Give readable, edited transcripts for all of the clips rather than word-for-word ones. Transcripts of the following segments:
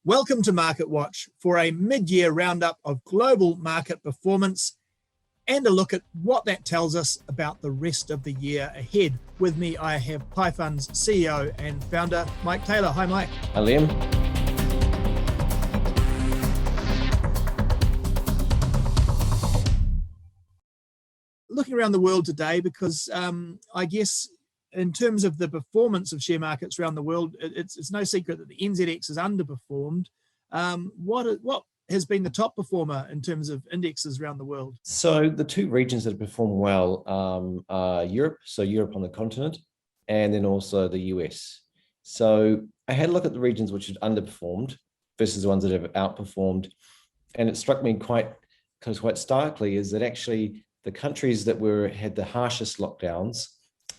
Welcome to Market Watch for a mid-year roundup of global market performance and a look at what that tells us about the rest of the year ahead. With me, I have PIFund's CEO and founder, Mike Taylor. Hi, Mike. Hi, Liam. Looking around the world today, because I guess in terms of the performance of share markets around the world, it's no secret that the NZX has underperformed. What has been the top performer in terms of indexes around the world? So the two regions that have performed well are Europe, so Europe on the continent, and then also the US. So I had a look at the regions which had underperformed versus the ones that have outperformed. And it struck me quite starkly is that actually the countries that had the harshest lockdowns,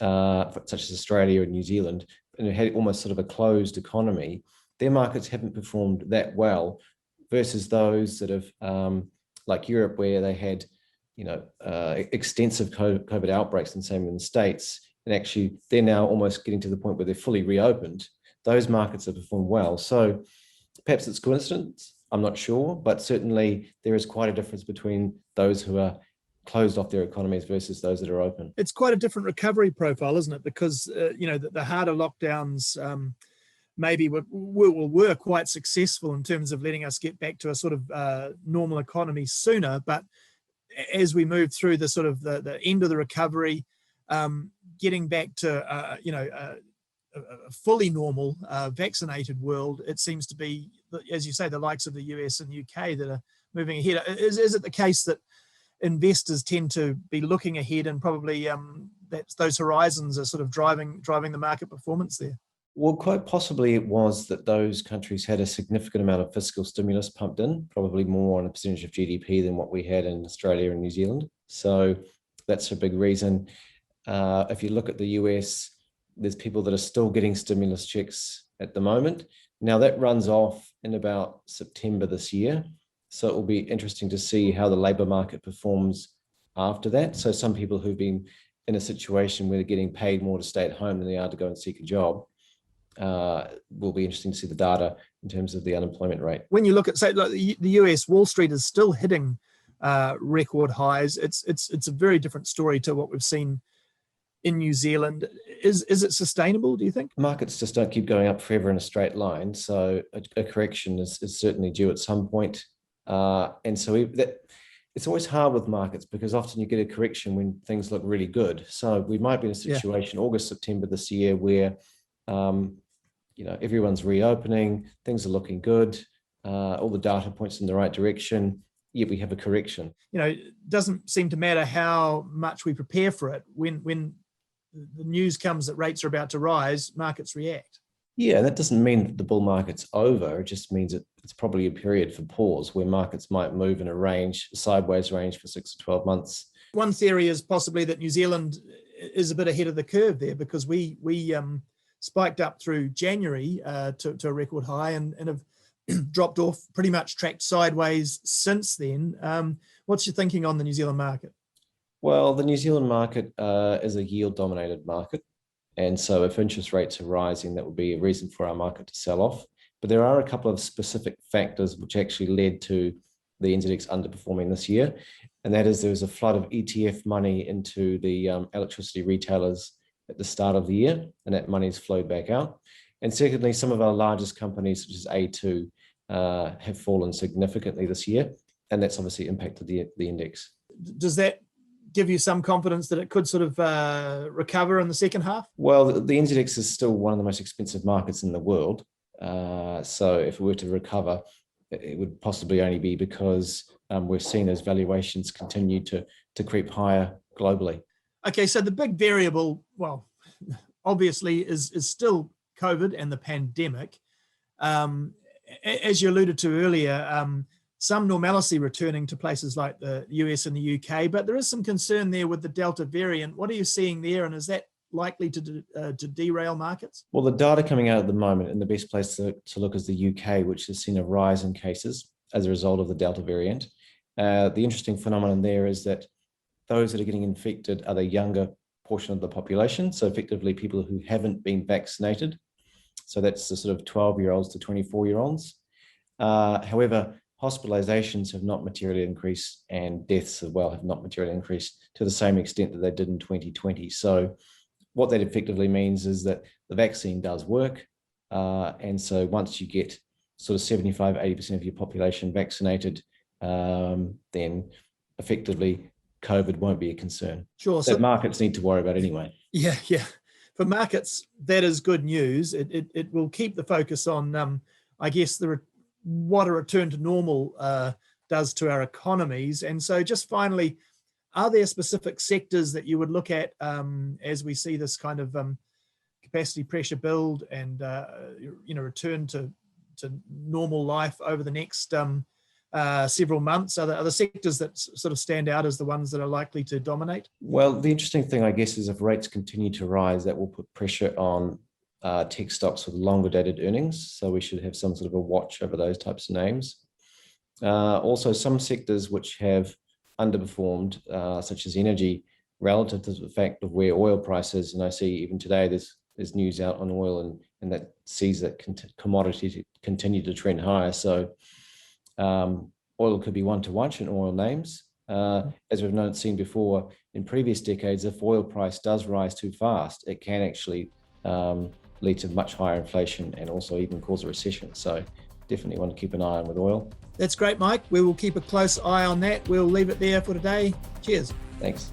such as Australia and New Zealand, and it had almost sort of a closed economy, their markets haven't performed that well versus those that have, like Europe, where they had, extensive COVID outbreaks, and same in the States, and actually they're now almost getting to the point where they're fully reopened. Those markets have performed well. So perhaps it's coincidence, I'm not sure, but certainly there is quite a difference between those who are closed off their economies versus those that are open. It's quite a different recovery profile, isn't it? Because the harder lockdowns maybe were quite successful in terms of letting us get back to a sort of normal economy sooner. But as we move through the sort of the end of the recovery, getting back to a fully normal vaccinated world, it seems to be, as you say, the likes of the US and UK that are moving ahead. Is it the case that investors tend to be looking ahead and probably those horizons are sort of driving the market performance there? Well, quite possibly it was that those countries had a significant amount of fiscal stimulus pumped in, probably more on a percentage of GDP than what we had in Australia and New Zealand. So that's a big reason. If you look at the US, there's people that are still getting stimulus checks at the moment. Now that runs off in about September this year. So it will be interesting to see how the labour market performs after that. So some people who've been in a situation where they're getting paid more to stay at home than they are to go and seek a job, will be interesting to see the data in terms of the unemployment rate. When you look at, say, like the US, Wall Street is still hitting record highs. It's a very different story to what we've seen in New Zealand. Is it sustainable, do you think? Markets just don't keep going up forever in a straight line. So a correction is certainly due at some point. And so it's always hard with markets because often you get a correction when things look really good. So we might be in a situation, August, September this year, where everyone's reopening, things are looking good, all the data points in the right direction, yet we have a correction. It doesn't seem to matter how much we prepare for it. When the news comes that rates are about to rise, markets react. Yeah, that doesn't mean that the bull market's over. It just means that it's probably a period for pause where markets might move in a sideways range for 6 to 12 months. One theory is possibly that New Zealand is a bit ahead of the curve there because we spiked up through January to a record high and have dropped off, pretty much tracked sideways since then. What's your thinking on the New Zealand market? Well, the New Zealand market is a yield-dominated market. And so if interest rates are rising, that would be a reason for our market to sell off. But there are a couple of specific factors which actually led to the NZX underperforming this year. And that is there was a flood of ETF money into the electricity retailers at the start of the year, and that money's flowed back out. And secondly, some of our largest companies, such as A2, have fallen significantly this year, and that's obviously impacted the index. Does that give you some confidence that it could sort of recover in the second half? Well, the NZX is still one of the most expensive markets in the world. So if we were to recover, it would possibly only be because we've seen those valuations continue to creep higher globally. Okay, so the big variable, well, obviously is still COVID and the pandemic. As you alluded to earlier, some normalcy returning to places like the US and the UK, but there is some concern there with the Delta variant. What are you seeing there, and is that likely to derail markets? Well, the data coming out at the moment, and the best place to look is the UK, which has seen a rise in cases as a result of the Delta variant. The interesting phenomenon there is that those that are getting infected are the younger portion of the population, so effectively people who haven't been vaccinated. So that's the sort of 12-year-olds to 24-year-olds. However, hospitalizations have not materially increased, and deaths as well have not materially increased to the same extent that they did in 2020. So what that effectively means is that the vaccine does work. And so once you get sort of 75, 80% of your population vaccinated, then effectively COVID won't be a concern. Sure. That markets need to worry about anyway. Yeah. For markets, that is good news. It will keep the focus on, I guess, what a return to normal does to our economies. And so just finally, are there specific sectors that you would look at as we see this kind of capacity pressure build and return to normal life over the next several months? Are there sectors that sort of stand out as the ones that are likely to dominate? Well, the interesting thing, I guess, is if rates continue to rise, that will put pressure on tech stocks with longer dated earnings. So we should have some sort of a watch over those types of names. Also, some sectors which have underperformed, such as energy, relative to the fact of where oil prices, and I see even today there's news out on oil and that sees that commodities continue to trend higher. So oil could be one to watch in oil names. As we've seen before in previous decades, if oil price does rise too fast, it can actually lead to much higher inflation and also even cause a recession. So definitely want to keep an eye on with oil. That's great, Mike. We will keep a close eye on that. We'll leave it there for today. Cheers. Thanks.